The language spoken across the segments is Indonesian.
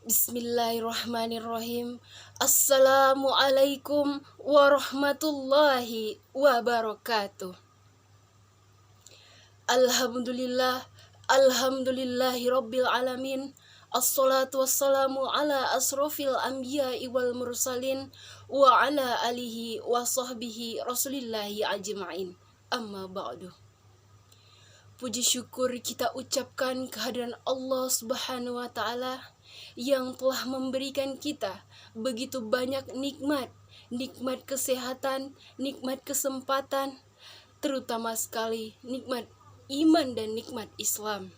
Bismillahirrahmanirrahim. Assalamualaikum warahmatullahi wabarakatuh. Alhamdulillah, alhamdulillahi rabbil alamin. Assalatu wassalamu ala asrofil anbiya'i wal mursalin wa ala alihi wa sahbihi rasulillahi ajma'in. Amma ba'du. Puji syukur kita ucapkan kehadiran Allah Subhanahu wa Ta'ala yang telah memberikan kita begitu banyak nikmat, nikmat kesehatan, nikmat kesempatan, terutama sekali nikmat iman dan nikmat Islam.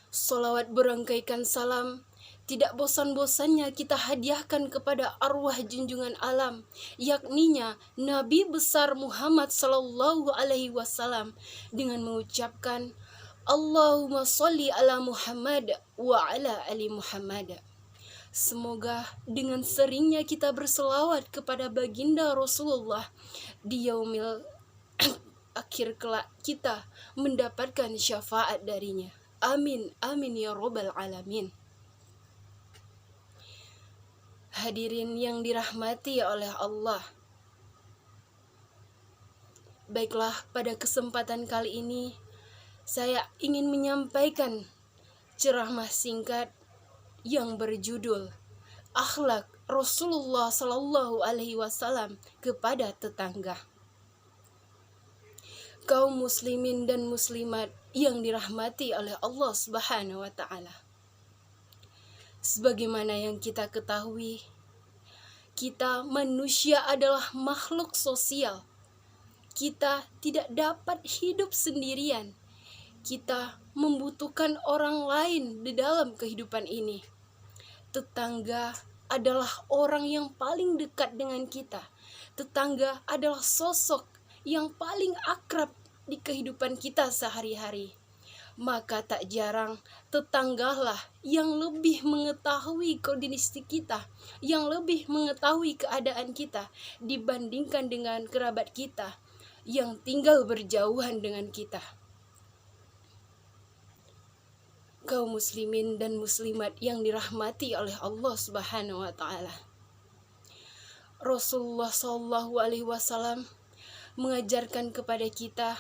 Salawat berangkaikan salam tidak bosan-bosannya kita hadiahkan kepada arwah junjungan alam, yakninya Nabi besar Muhammad sallallahu alaihi wasallam dengan mengucapkan Allahumma sholli ala Muhammad wa ala ali Muhammad. Semoga dengan seringnya kita berselawat kepada baginda Rasulullah di yaumil akhir kelak kita mendapatkan syafaat darinya. Amin, amin ya robbal alamin. Hadirin yang dirahmati oleh Allah. Baiklah, pada kesempatan kali ini saya ingin menyampaikan ceramah singkat yang berjudul Akhlak Rasulullah Sallallahu Alaihi Wasallam kepada tetangga. Kaum muslimin dan muslimat yang dirahmati oleh Allah Subhanahu wa Ta'ala. Sebagaimana yang kita ketahui, kita manusia adalah makhluk sosial. Kita tidak dapat hidup sendirian. Kita membutuhkan orang lain di dalam kehidupan ini. Tetangga adalah orang yang paling dekat dengan kita. Tetangga adalah sosok yang paling akrab di kehidupan kita sehari-hari. Maka tak jarang tetanggalah yang lebih mengetahui kondisi kita, yang lebih mengetahui keadaan kita dibandingkan dengan kerabat kita yang tinggal berjauhan dengan kita. Kaum muslimin dan muslimat yang dirahmati oleh Allah Subhanahu wa Ta'ala. Rasulullah Shallallahu Alaihi Wasallam mengajarkan kepada kita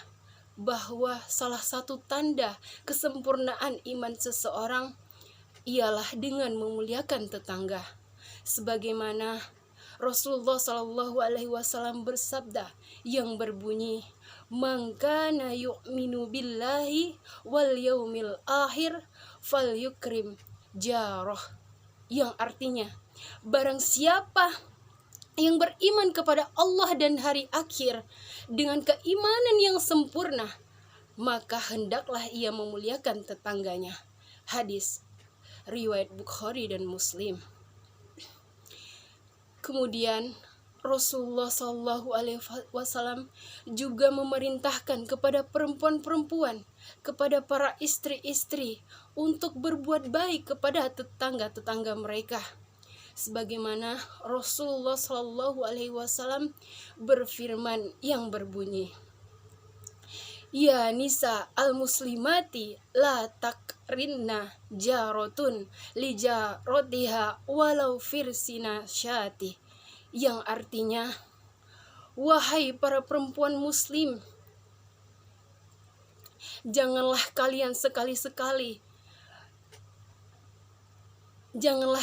bahwa salah satu tanda kesempurnaan iman seseorang ialah dengan memuliakan tetangga. Sebagaimana Rasulullah Shallallahu Alaihi Wasallam bersabda yang berbunyi, "Man kana yu'minu billahi wal yaumil akhir falyukrim jarah." Yang artinya, barang siapa yang beriman kepada Allah dan hari akhir dengan keimanan yang sempurna, maka hendaklah ia memuliakan tetangganya. Hadis riwayat Bukhari dan Muslim. Kemudian Rasulullah Shallallahu Alaihi Wasallam juga memerintahkan kepada perempuan-perempuan, kepada para istri-istri untuk berbuat baik kepada tetangga-tetangga mereka. Sebagaimana Rasulullah Shallallahu Alaihi Wasallam berfirman yang berbunyi, "Ya nisa al-muslimati la takrinna jarotun li jarotiha walau firsina syati." Yang artinya, wahai para perempuan muslim, janganlah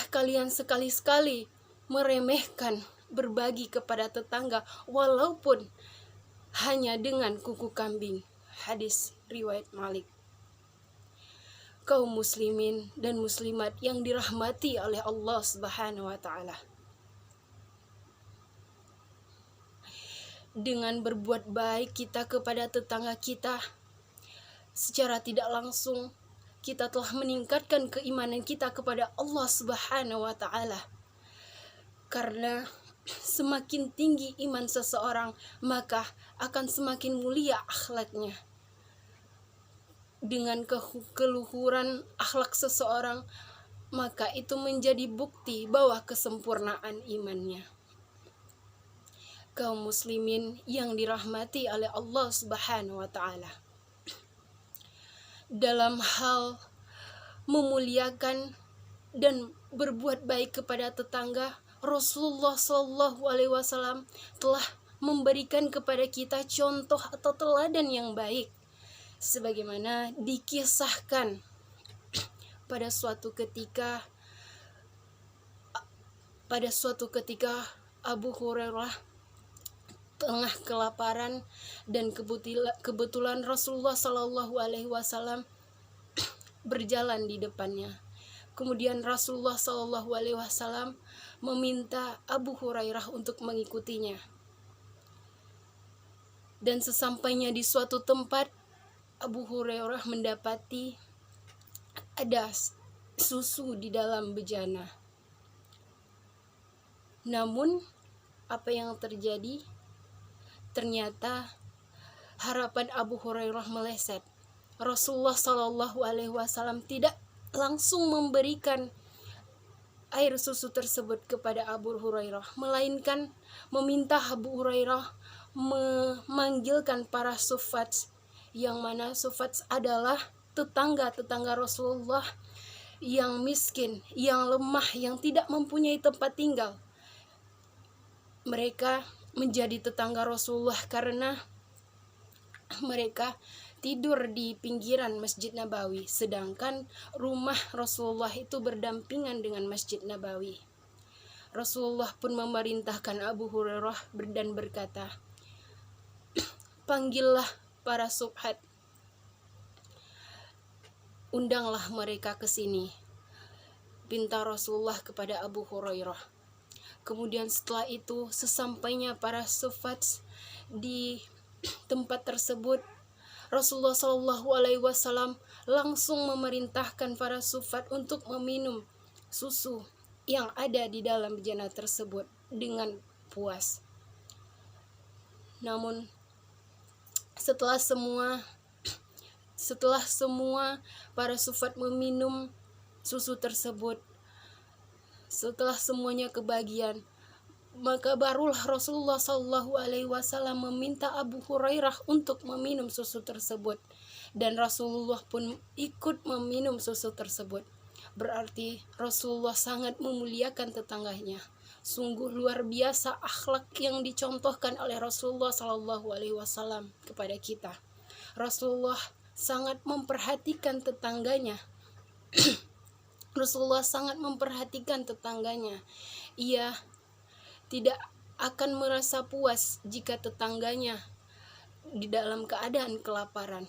kalian sekali-sekali meremehkan berbagi kepada tetangga walaupun hanya dengan kuku kambing. Hadis riwayat Malik. Kaum muslimin dan muslimat yang dirahmati oleh Allah Subhanahu wa Ta'ala. Dengan berbuat baik kita kepada tetangga kita, secara tidak langsung kita telah meningkatkan keimanan kita kepada Allah Subhanahu wa Ta'ala. Karena semakin tinggi iman seseorang, maka akan semakin mulia akhlaknya. Dengan keluhuran akhlak seseorang, maka itu menjadi bukti bahwa kesempurnaan imannya. Kaum muslimin yang dirahmati oleh Allah Subhanahu wa Ta'ala. Dalam hal memuliakan dan berbuat baik kepada tetangga, Rasulullah Shallallahu Alaihi Wasallam telah memberikan kepada kita contoh atau teladan yang baik, sebagaimana dikisahkan pada suatu ketika Abu Hurairah tengah kelaparan, dan kebetulan Rasulullah Shallallahu Alaihi Wasallam berjalan di depannya. Kemudian Rasulullah Shallallahu Alaihi Wasallam meminta Abu Hurairah untuk mengikutinya. Dan sesampainya di suatu tempat, Abu Hurairah mendapati ada susu di dalam bejana. Namun apa yang terjadi? Ternyata harapan Abu Hurairah meleset. Rasulullah Shallallahu Alaihi Wasallam tidak langsung memberikan air susu tersebut kepada Abu Hurairah, melainkan meminta Abu Hurairah memanggilkan para sufats, yang mana sufats adalah tetangga Rasulullah yang miskin, yang lemah, yang tidak mempunyai tempat tinggal. Mereka menjadi tetangga Rasulullah karena mereka tidur di pinggiran Masjid Nabawi, sedangkan rumah Rasulullah itu berdampingan dengan Masjid Nabawi. Rasulullah pun memerintahkan Abu Hurairah dan berkata, panggillah para subhat, undanglah mereka ke sini, pinta Rasulullah kepada Abu Hurairah. Kemudian setelah itu, sesampainya para subhat di tempat tersebut, Rasulullah Shallallahu Alaihi Wasallam langsung memerintahkan para sufat untuk meminum susu yang ada di dalam bejana tersebut dengan puas. Namun setelah semua para sufat meminum susu tersebut, setelah semuanya kebagian, maka barulah Rasulullah Shallallahu Alaihi Wasallam meminta Abu Hurairah untuk meminum susu tersebut, dan Rasulullah pun ikut meminum susu tersebut. Berarti Rasulullah sangat memuliakan tetangganya. Sungguh luar biasa akhlak yang dicontohkan oleh Rasulullah Shallallahu Alaihi Wasallam kepada kita. Rasulullah sangat memperhatikan tetangganya. Rasulullah sangat memperhatikan tetangganya. Ia tidak akan merasa puas jika tetangganya di dalam keadaan kelaparan.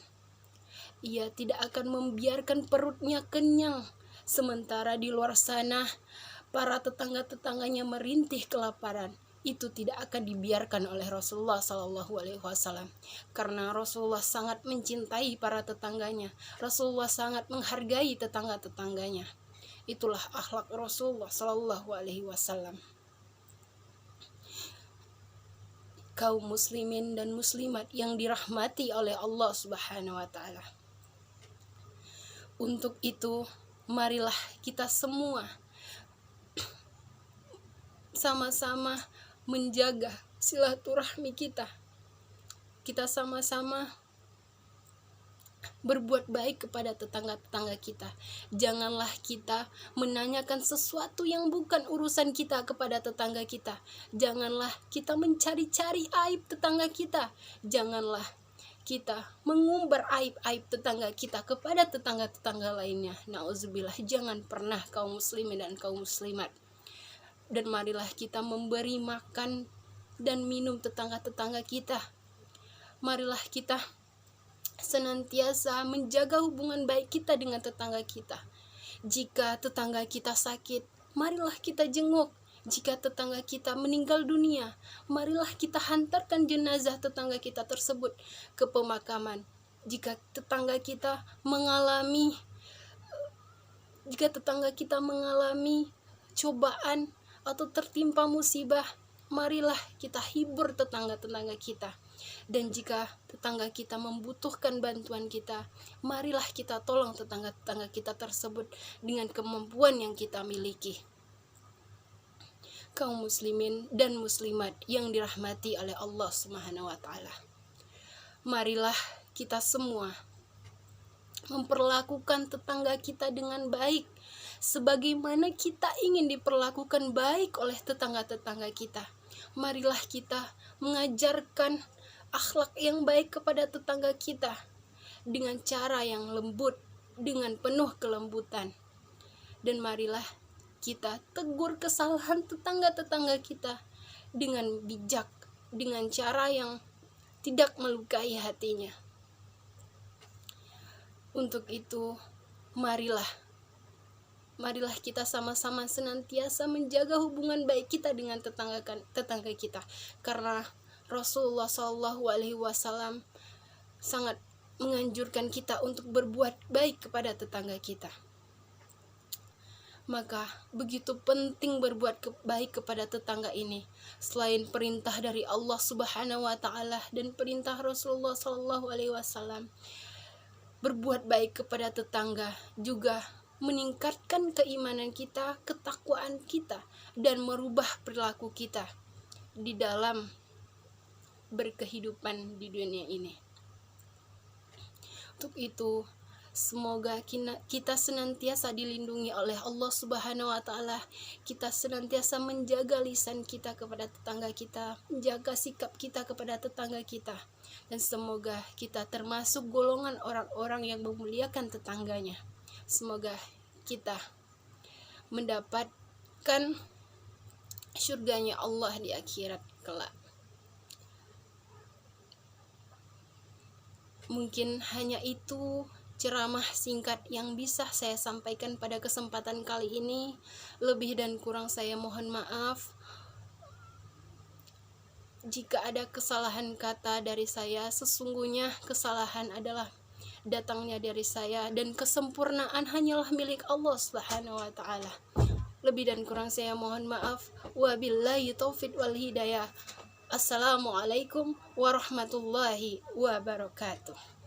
Ia tidak akan membiarkan perutnya kenyang, sementara di luar sana para tetangga-tetangganya merintih kelaparan. Itu tidak akan dibiarkan oleh Rasulullah Shallallahu Alaihi Wasallam, karena Rasulullah sangat mencintai para tetangganya. Rasulullah sangat menghargai tetangga-tetangganya. Itulah akhlak Rasulullah Shallallahu Alaihi Wasallam. Kaum muslimin dan muslimat yang dirahmati oleh Allah Subhanahu wa taala. Untuk itu, marilah kita semua sama-sama menjaga silaturahmi kita. Kita sama-sama berbuat baik kepada tetangga-tetangga kita. Janganlah kita menanyakan sesuatu yang bukan urusan kita kepada tetangga kita. Janganlah kita mencari-cari aib tetangga kita. Janganlah kita mengumbar aib-aib tetangga kita kepada tetangga-tetangga lainnya. Nauzubillah, jangan pernah kaum muslimin dan kaum muslimat. Dan marilah kita memberi makan dan minum tetangga-tetangga kita. Marilah kita senantiasa menjaga hubungan baik kita dengan tetangga kita. Jika tetangga kita sakit, marilah kita jenguk. Jika tetangga kita meninggal dunia, marilah kita hantarkan jenazah tetangga kita tersebut ke pemakaman. Jika tetangga kita mengalami cobaan atau tertimpa musibah, marilah kita hibur tetangga-tetangga kita. Dan jika tetangga kita membutuhkan bantuan kita, marilah kita tolong tetangga-tetangga kita tersebut dengan kemampuan yang kita miliki. Kaum muslimin dan muslimat yang dirahmati oleh Allah Subhanahu wa taala. Marilah kita semua memperlakukan tetangga kita dengan baik, sebagaimana kita ingin diperlakukan baik oleh tetangga-tetangga kita. Marilah kita mengajarkan akhlak yang baik kepada tetangga kita dengan cara yang lembut, dengan penuh kelembutan. Dan marilah kita tegur kesalahan tetangga-tetangga kita dengan bijak, dengan cara yang tidak melukai hatinya. Untuk itu, marilah kita sama-sama senantiasa menjaga hubungan baik kita dengan tetangga kita, karena Rasulullah SAW sangat menganjurkan kita untuk berbuat baik kepada tetangga kita. Maka begitu penting berbuat baik kepada tetangga ini. Selain perintah dari Allah Subhanahu wa taala dan perintah Rasulullah SAW, berbuat baik kepada tetangga juga meningkatkan keimanan kita, ketakwaan kita, dan merubah perilaku kita di dalam berkehidupan di dunia ini. Untuk itu, semoga kita senantiasa dilindungi oleh Allah Subhanahu wa taala. Kita senantiasa menjaga lisan kita kepada tetangga kita, menjaga sikap kita kepada tetangga kita, dan semoga kita termasuk golongan orang-orang yang memuliakan tetangganya. Semoga kita mendapatkan surganya Allah di akhirat kelak. Mungkin hanya itu ceramah singkat yang bisa saya sampaikan pada kesempatan kali ini. Lebih dan kurang saya mohon maaf. Jika ada kesalahan kata dari saya, sesungguhnya kesalahan adalah datangnya dari saya, dan kesempurnaan hanyalah milik Allah Subhanahu wa taala. Lebih dan kurang saya mohon maaf. Wabillahi taufiq wal hidayah. Assalamualaikum warahmatullahi wabarakatuh.